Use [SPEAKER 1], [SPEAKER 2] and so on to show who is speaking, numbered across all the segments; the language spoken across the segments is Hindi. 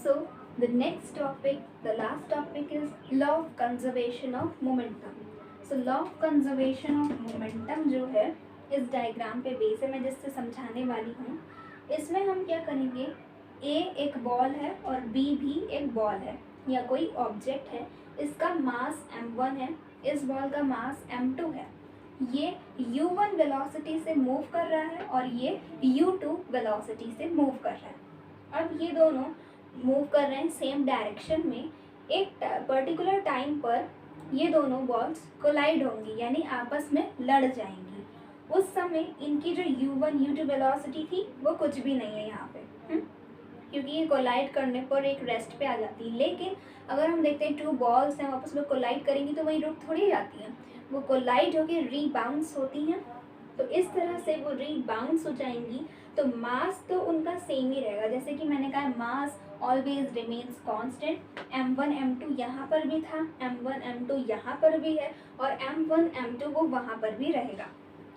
[SPEAKER 1] So the next topic, the last topic is law of conservation of momentum. So law of conservation of momentum जो है इस डायग्राम पे बेस है, मैं जिससे समझाने वाली हूँ। इसमें हम क्या करेंगे, ए एक बॉल है और बी भी एक बॉल है या कोई ऑब्जेक्ट है, इसका मास m1 है, इस बॉल का मास m2 है। ये u1 वेलोसिटी से मूव कर रहा है और ये u2 वेलोसिटी से मूव कर रहा है। अब ये दोनों मूव कर रहे हैं सेम डायरेक्शन में। एक पर्टिकुलर टाइम पर ये दोनों बॉल्स कोलाइड होंगी, यानी आपस में लड़ जाएंगी। उस समय इनकी जो u1 u2 वेलोसिटी थी वो कुछ भी नहीं है यहाँ पे, क्योंकि ये कोलाइड करने पर एक रेस्ट पे आ जाती है। लेकिन अगर हम देखते हैं टू बॉल्स हैं आपस में कोलाइड करेंगी तो वहीं रुक थोड़ी जाती हैं, वो कोलाइड होकर रीबाउंस होती हैं। तो इस तरह से वो रीबाउंस हो जाएंगी। तो मास तो उनका सेम ही रहेगा, जैसे कि मैंने कहा मास always remains constant. m1 m2 यहाँ पर भी था, m1 m2 यहाँ पर भी है और m1 m2 वो वहाँ पर भी रहेगा।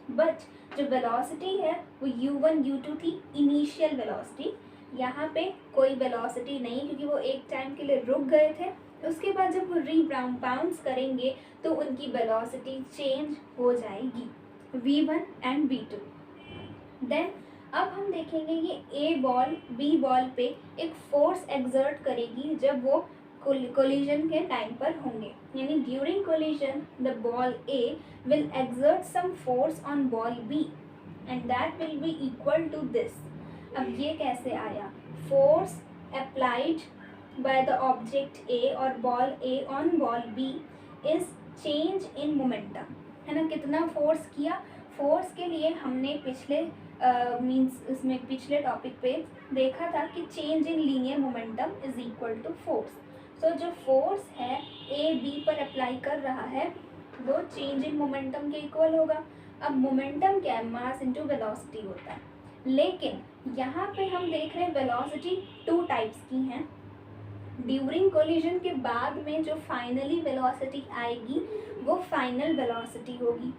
[SPEAKER 1] बट जो वेलोसिटी है वो u1 u2 थी इनिशियल वेलोसिटी, यहाँ पे कोई वेलोसिटी नहीं, क्योंकि वो एक टाइम के लिए रुक गए थे। उसके बाद जब वो रीबाउंस करेंगे तो उनकी वेलोसिटी चेंज हो जाएगी, v1 एंड v2। देन अब हम देखेंगे ये ए बॉल बी बॉल पे एक फोर्स एक्सर्ट करेगी जब वो कोलिजन के टाइम पर होंगे, यानी during collision the ball A will exert some force on ball B and that will be equal to this. अब ये कैसे आया, force applied by the object A और ball A on ball B is change in momentum, है ना। कितना फोर्स किया, फोर्स के लिए हमने पिछले इसमें पिछले टॉपिक पे देखा था कि change in linear momentum is equal to force. So जो फोर्स है ए बी पर अप्लाई कर रहा है वो चेंज इन मोमेंटम के इक्वल होगा। अब मोमेंटम क्या है, मास इनटू वेलोसिटी होता है। लेकिन यहाँ पे हम देख रहे हैं वेलोसिटी टू टाइप्स की हैं। ड्यूरिंग कोलिजन के बाद में जो फाइनली वेलोसिटी आएगी वो फाइनल वेलोसिटी होगी,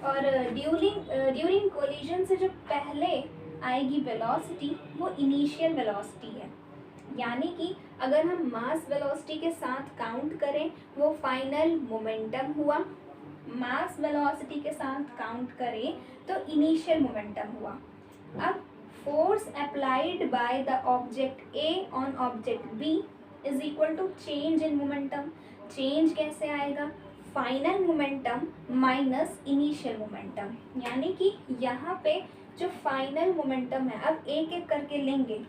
[SPEAKER 1] और ड्यूरिंग कोलिजन से जो पहले आएगी वेलोसिटी वो इनिशियल वेलोसिटी है। यानी कि अगर हम मास वेलोसिटी के साथ काउंट करें वो फाइनल मोमेंटम हुआ, मास वेलोसिटी के साथ काउंट करें तो इनिशियल मोमेंटम हुआ। अब force applied by the object A on object B is equal to change in momentum. Change कैसे आएगा, final momentum minus initial momentum, यानी कि यहाँ पे जो फाइनल मोमेंटम है, अब एक एक करके लेंगे।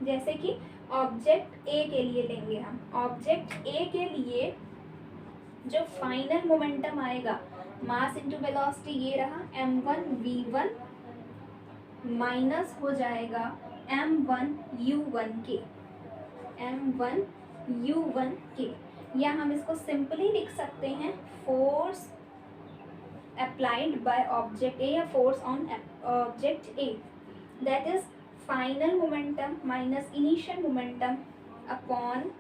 [SPEAKER 1] जैसे कि ऑब्जेक्ट ए के लिए लेंगे हम, ऑब्जेक्ट ए के लिए जो फाइनल मोमेंटम आएगा मास इनटू वेलोसिटी ये रहा m1 v1 माइनस हो जाएगा m1 u1 के, m1 u1 के, या हम इसको सिंपली लिख सकते हैं force applied by object A या force on object A, that is final momentum minus initial momentum upon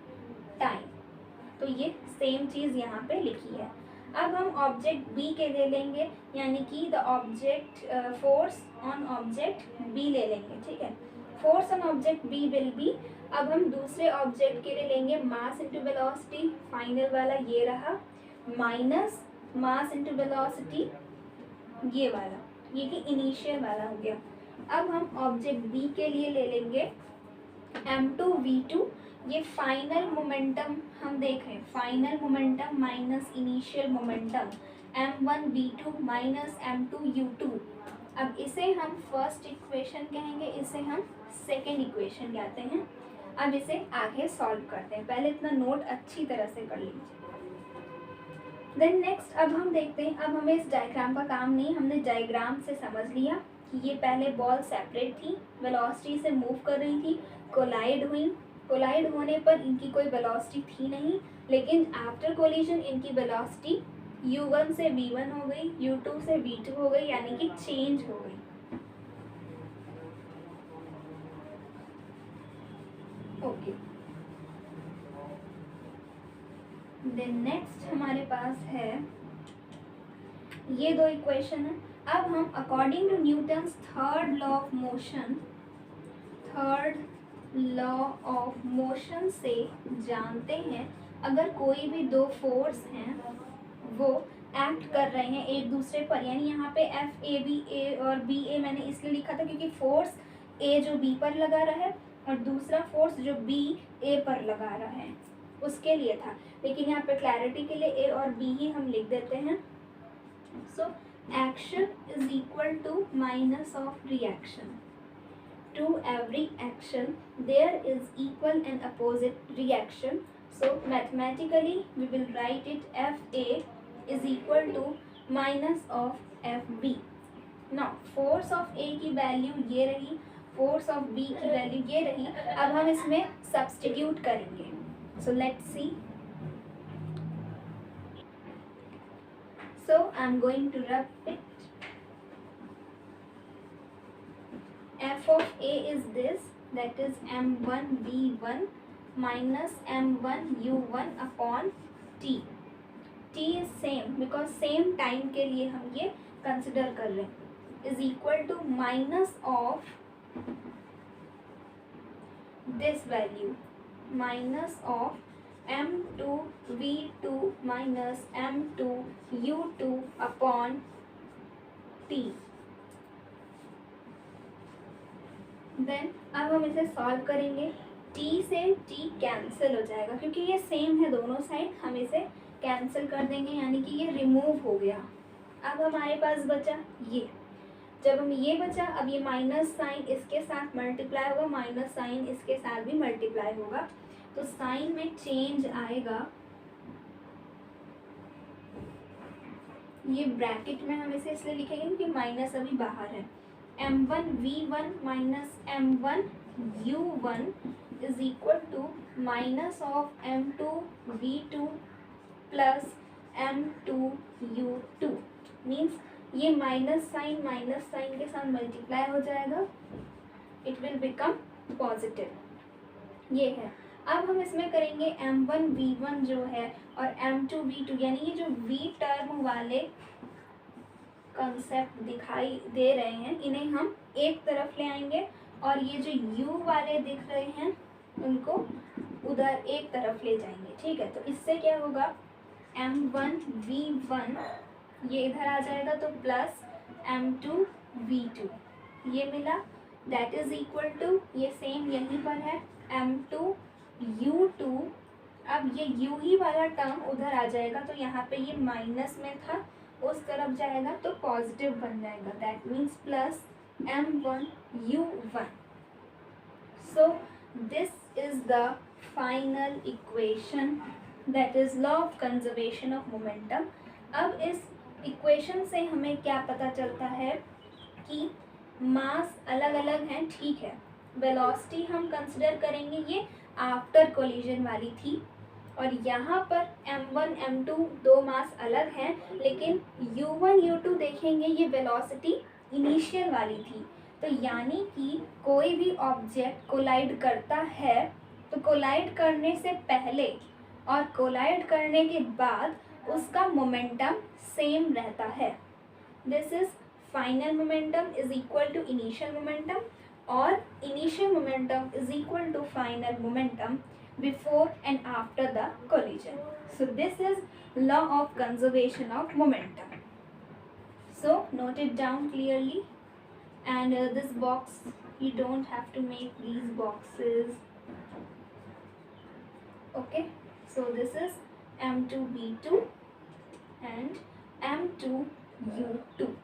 [SPEAKER 1] time. तो ये सेम चीज़ यहाँ पे लिखी है। अब हम ऑब्जेक्ट बी के लिए लेंगे, यानी कि the object force on object B ले लेंगे, ठीक है। Force on object B will be, अब हम दूसरे ऑब्जेक्ट के लिए लेंगे मास इनटू वेलोसिटी, फाइनल वाला ये रहा, माइनस मास इनटू वेलोसिटी ये वाला, ये कि इनिशियल वाला हो गया। अब हम ऑब्जेक्ट बी के लिए ले लेंगे m2 v2, ये फाइनल मोमेंटम हम देख रहे हैं, final momentum minus initial momentum m1 v2 minus m2 u2। अब इसे हम फर्स्ट इक्वेशन कहेंगे, इसे हम सेकेंड इक्वेशन कहते हैं। अब इसे आगे सॉल्व करते हैं, पहले इतना नोट अच्छी तरह से कर लीजिए। देन नेक्स्ट अब हम देखते हैं, अब हमें इस डायग्राम का काम नहीं, हमने डायग्राम से समझ लिया कि ये पहले बॉल सेपरेट थी, वेलोसिटी से मूव कर रही थी, कोलाइड हुई, कोलाइड होने पर इनकी कोई वेलोसिटी थी नहीं, लेकिन आफ्टर कोलिजन इनकी वेलोसिटी u1 से v1 हो गई, u2 से v2 हो गई, यानी कि चेंज हो गई। ओके, देन नेक्स्ट हमारे पास है ये दो इक्वेशन है। अब हम according to Newton's third law of motion, third law of motion से जानते हैं अगर कोई भी दो फोर्स हैं वो एक्ट कर रहे हैं एक दूसरे पर, यानी यहाँ पे एफ ए बी ए और बी ए मैंने इसलिए लिखा था क्योंकि फोर्स ए जो बी पर लगा रहा है और दूसरा फोर्स जो बी ए पर लगा रहा है उसके लिए था, लेकिन यहाँ पे क्लैरिटी के लिए ए और बी ही हम लिख देते हैं। So action is equal to minus of reaction. To every action there is equal and opposite reaction. So mathematically we will write it FA is equal to minus of FB. Now force of A की वैल्यू ये रही, force of B की वैल्यू ये रही। अब हम इसमें सब्स्टिट्यूट करेंगे। So let's see. So I'm going to rub it. F of A is this, that is m1 v1 minus m1 u1 upon t. T is same because same time के लिए हम ये consider कर रहे हैं, is equal to minus of this value, minus of m2 v2 minus m2 u2 upon t. Then अब हम इसे सॉल्व करेंगे। t से t कैंसिल हो जाएगा क्योंकि ये सेम है दोनों साइड, हम इसे कैंसिल कर देंगे यानी कि ये रिमूव हो गया। अब हमारे पास बचा ये, जब हम ये बचा अब ये माइनस साइन इसके साथ मल्टीप्लाई होगा, माइनस साइन इसके साथ भी मल्टीप्लाई होगा, तो साइन में चेंज आएगा। ये ब्रैकेट में हम इसे इसलिए लिखेंगे क्योंकि माइनस अभी बाहर है। m1 v1 minus m1 u1 is equal to minus of m2 v2 plus m2 u2 means ये माइनस साइन के साथ मल्टीप्लाई हो जाएगा, इट विल बिकम पॉजिटिव। ये है। अब हम इसमें करेंगे m1 v1 जो है और m2 v2, यानी ये जो v टर्म वाले कंसेप्ट दिखाई दे रहे हैं इन्हें हम एक तरफ ले आएंगे और ये जो u वाले दिख रहे हैं उनको उधर एक तरफ ले जाएंगे। ठीक है, तो इससे क्या होगा m1 v1 ये इधर आ जाएगा तो प्लस m2 v2 ये मिला, दैट इज इक्वल टू ये सेम यहीं पर है m2 u2। अब ये u ही वाला टर्म उधर आ जाएगा तो यहाँ पे ये माइनस में था उस तरफ जाएगा तो पॉजिटिव बन जाएगा, that means plus m1 u1। So this is the final equation, that is law of conservation of momentum. अब इस इक्वेशन से हमें क्या पता चलता है कि मास अलग अलग हैं, ठीक है। वेलोसिटी हम कंसिडर करेंगे, ये आफ्टर कोलिजन वाली थी, और यहाँ पर m1 m2 दो मास अलग हैं, लेकिन u1 u2 देखेंगे ये वेलोसिटी इनिशियल वाली थी। तो यानी कि कोई भी ऑब्जेक्ट कोलाइड करता है तो कोलाइड करने से पहले और कोलाइड करने के बाद उसका मोमेंटम सेम रहता है। This is final momentum is equal to initial momentum और initial momentum is equal to final momentum before and after the collision. So this is law of conservation of momentum. So note it down clearly, and this box you don't have to make these boxes. Okay, so this is m2b2 and m2u2.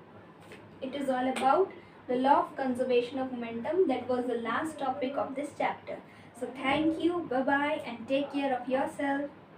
[SPEAKER 1] It is all about the law of conservation of momentum. That was the last topic of this chapter. So thank you, bye bye, and take care of yourself.